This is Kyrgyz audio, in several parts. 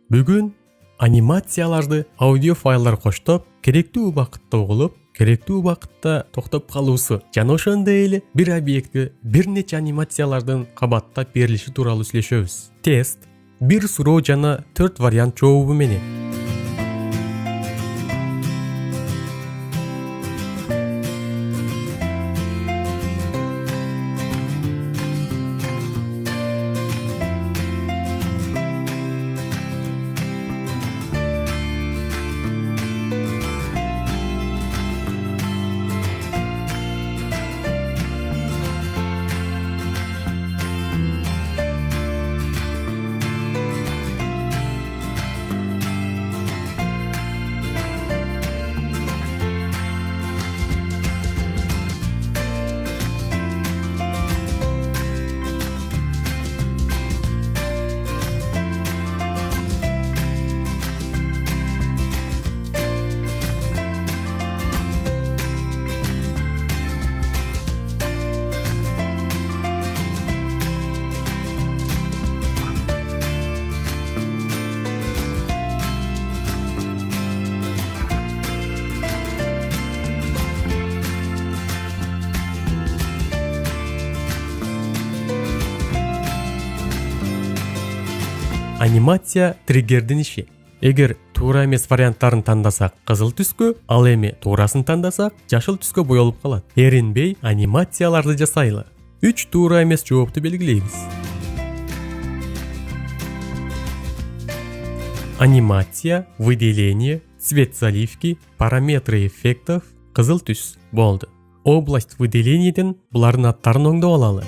Бүгүн анимацияларды аудио файлдар коштоп, керектүү убакытта угулуп, керектүү убакытта токтоп калуусу жана ошондой эле бир объектке бир нече анимациялардын кабаттап берилиши тууралуу сүйлөшөбүз. Тест, бир суроо жана 4 вариант жообу менен. Анимация триггердин иши. Эгер туура эмес варианттарын тандасак кызыл түскө, ал эми туурасын тандасак жашыл түскө боелуп калат. Эринбей анимацияларды жасайлы. 3 туура эмес жоопту белгилейбиз. Анимация, выделение, цвет заливки, параметры эффектов, кызыл түс болду. Область выделениеден булардын аттарын оңдоп алалы.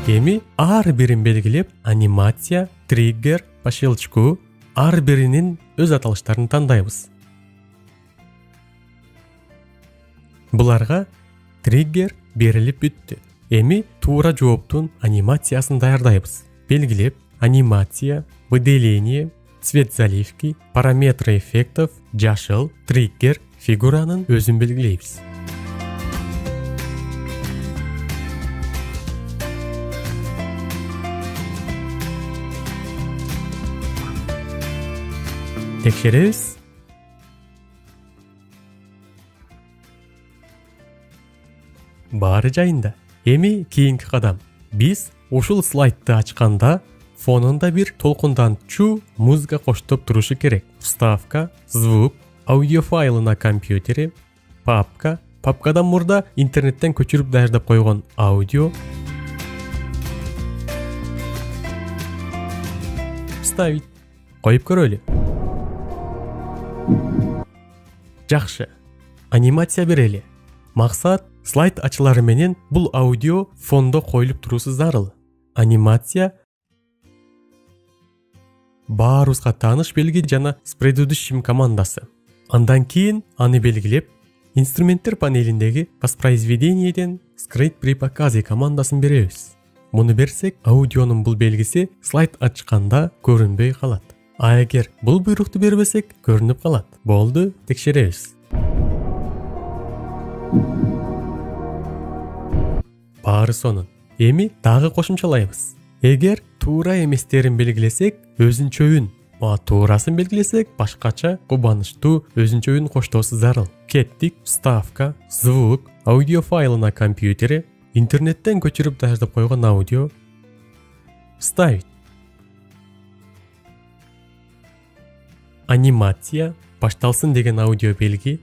Эми ар бирин белгилеп, анимация, триггер, по щелчку ар биринин өз аталыштарын тандайбыз. Буларга триггер берилип бүттү. Эми туура жооптун анимациясын даярдайбыз. Белгилеп, анимация, выделение, цвет заливки, параметры эффектов, жашыл, триггер, фигуранын өзүн белгилейбиз. Текшеребиз. Баары жайында. Эми кийинки кадам. Биз ушул слайдты ачканда фонунда бир толкундантчу музыка коштоп турушу керек. Вставка, звук, аудио файлы на компьютере, папка, папкадан мурда интернеттен көчүрүп даярдап койгон аудио. Вставить. Коюп көрөлү. Жакшы. Анимация берели. Максат слайд ачылары менен бул аудио фондо коюлуп туруусу зарыл. Анимация баарыбызга тааныш белги жана предыдущим командасы. Андан кийин аны белгилеп, инструменттер панелиндеги воспроизведениеден скрыть при показе командасын беребиз. Муну берсек, аудионун бул белгиси слайд ачканда көрүнбөй калат. А эгер бул буйрукту бербесек, көрүнүп калат. Болду, текшеребиз. Баары сонун. Эми дагы кошумчалайбыз. Эгер туура эместерин белгилесек, өзүнчөүн, туурасын белгилесек, башкача кубанычтуу өзүнчөүн коштоосу зарыл. Кеттик. Вставка, звук, аудио файлы на компьютере, интернеттен көчүрүп даярдап койгон аудио. Вставить. Анимация, башталсын деген аудио белги.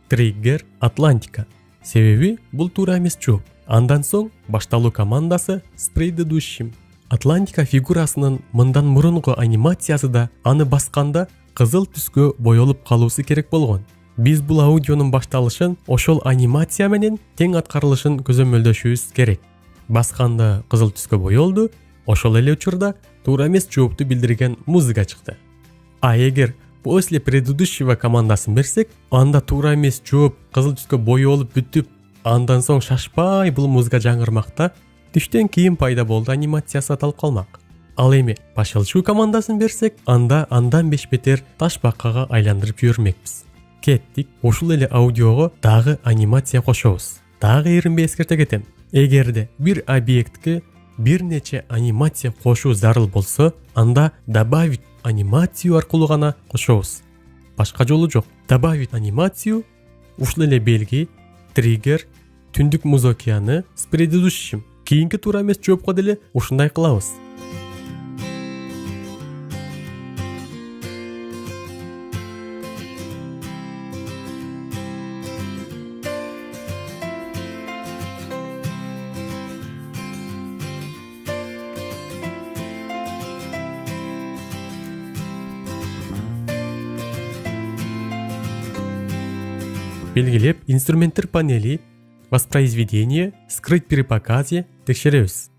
Триггер, Атлантика. Себеби бул туура эмес жооп. Андан соң башталуу командасы с предыдущим. Атлантика фигурасынын мындан мурунку анимациясы да аны басканда кызыл түскө боелуп калуусу керек болгон. Биз бул аудионун башталышын ошол анимация менен тең аткарылышын көзөмөлдөшүбүз керек. Басканда кызыл түскө боелду, ошол эле учурда туура эмес жоопту билдирген музыка чыкты. А эгер после предыдущего командасын берсек, анда туура эмес жооп кызыл түскө боелуп бүтүп, андан соң шашпай бул музыка жаңырмакта түштөн кийин пайда болду анимациясы аталып калмак. Ал эми пошелчу командасын берсек, анда андан беш бетер ташбакага айландырып жибермекпиз. Кеттик, ушул эле аудиого дагы анимация кошобуз. Дагы эринбей эскерте кетем. Эгерде бир объектке бир нече анимация кошуу зарыл болсо, анда добавить анимацию аркылуу гана кошобуз. Башка жолу жок. Добавить анимацию, ушул эле белги, триггер, түндүк муз океаны с предыдущим. Кийинки туура эмес жоопко деле ушундай кылабыз. Белгилеп, инструменттер панели, воспроизведение, скрыть при показе текшеребиз.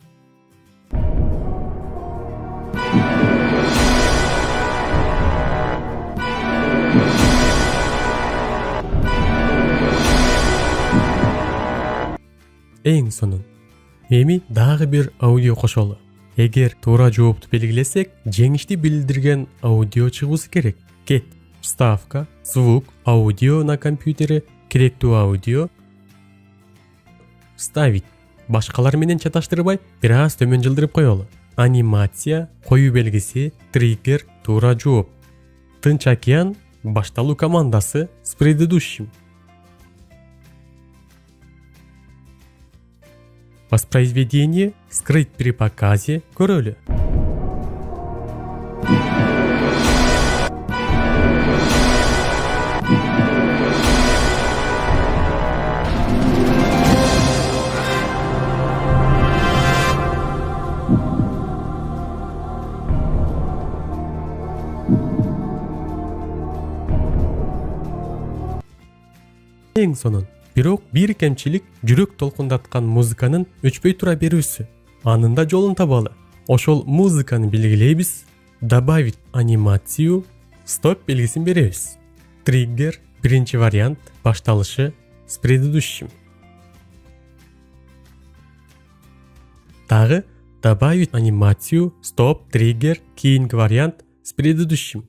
Эң сонун. Эми дагы бир аудио кошолу. Эгер туура жоопту белгилесек, жеңишти билдирген аудио чыгуусу керек. Кет. Вставка, звук, аудио на компьютере, керектүү аудио. Вставить. Башкалар менен чаташтырбай, бир аз төмөн жылдырып коелу. Анимация, коюу белгиси, триггер, туура жооп. Тынч океан, башталуу командасы с предыдущим. Воспроизведение, скрыть при показе, көрөлү. Эң сонун. Бирок бир кемчилик жүрөк толкундаткан музыканын өчпөй тура берүүсү. Анын да жолун табалы. Ошол музыканы белгилейбиз, добавить анимацию, стоп белгисин беребиз. Триггер, биринчи вариант, башталышы с предыдущим. Дагы добавить анимацию, стоп, триггер, кийинки вариант с предыдущим.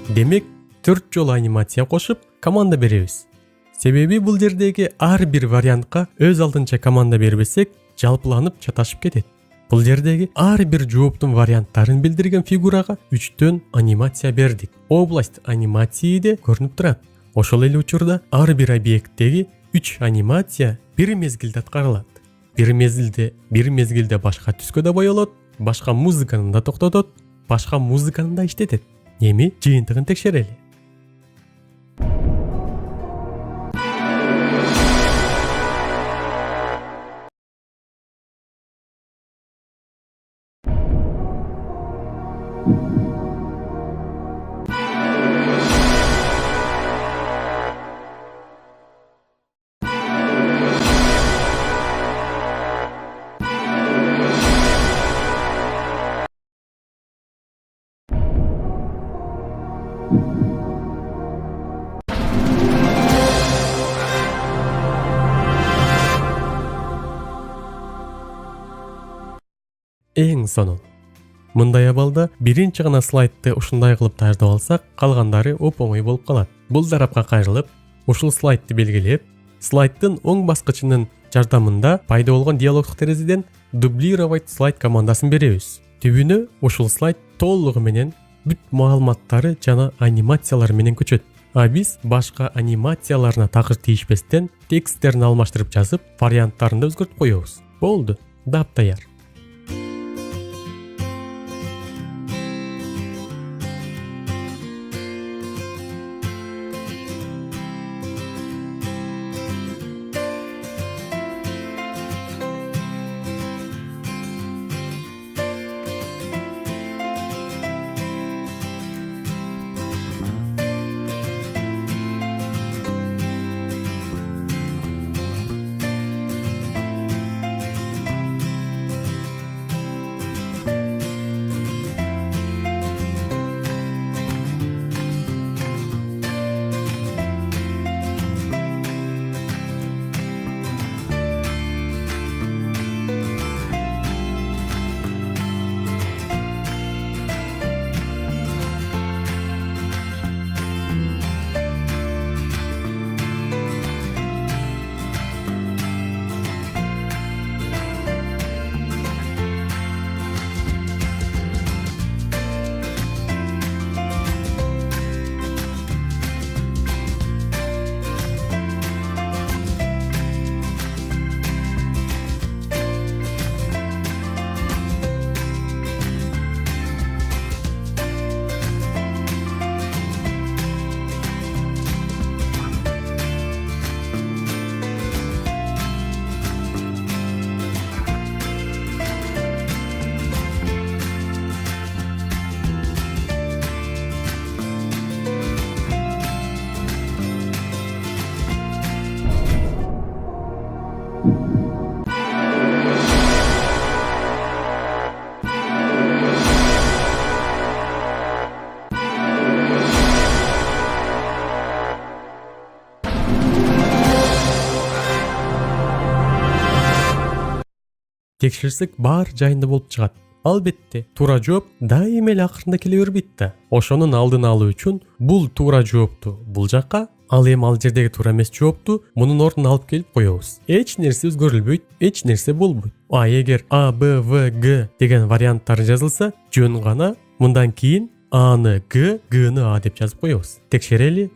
Демек, 4 жолу анимация кошуп, команда беребиз. Себеби бул жердеги ар бир вариантка өз алдынча команда бербесек, жалпыланып чаташып кетет. Бул жердеги ар бир жооптун варианттарын билдирген фигурага 3төн анимация бердик. Область анимацияда көрүнүп турат. Ошол эле учурда ар бир объекттеги 3 анимация бир мезгилде аткарылат. Бир мезгилде башка түскө да боелот, башка музыканы да токтотот, башка музыканы да иштетет. Эми жыйынтыгын текшерели. Эң сонун. Мындай абалда биринчи гана слайдты ушундай кылып даярдап алсак, калгандары оп-оңой болуп калат. Бул тарапка кайрылып, ушул слайдты белгилеп, слайдтын оң баскычынын жардамында пайда болгон диалогдук терезеден дублировать слайд командасын беребиз. Түбүнө ушул слайд толугу менен бүт маалыматтары жана анимациялар менен көчөт. А биз башка анимацияларына такыр тийишпестен тексттерин алмаштырып жазып, варианттарын да өзгөртүп коебуз. Болду, дап даяр. Текшерсек бар жайында болуп чыгат. Албетте, туура жооп дайыма эле акырында келе бербейт да. Ошонун алдын алуу үчүн бул туура жоопту бул жакка, ал эми ал жердеги туура эмес жоопту мунун ордуна алып келип коебуз. Эч нерсе өзгөрүлбөйт, эч нерсе болбойт. Эгер А, Б, В, Г деген варианттар жазылса, жөн гана мындан кийин Аны Г, Гны А деп жазып коебуз. Текшерели.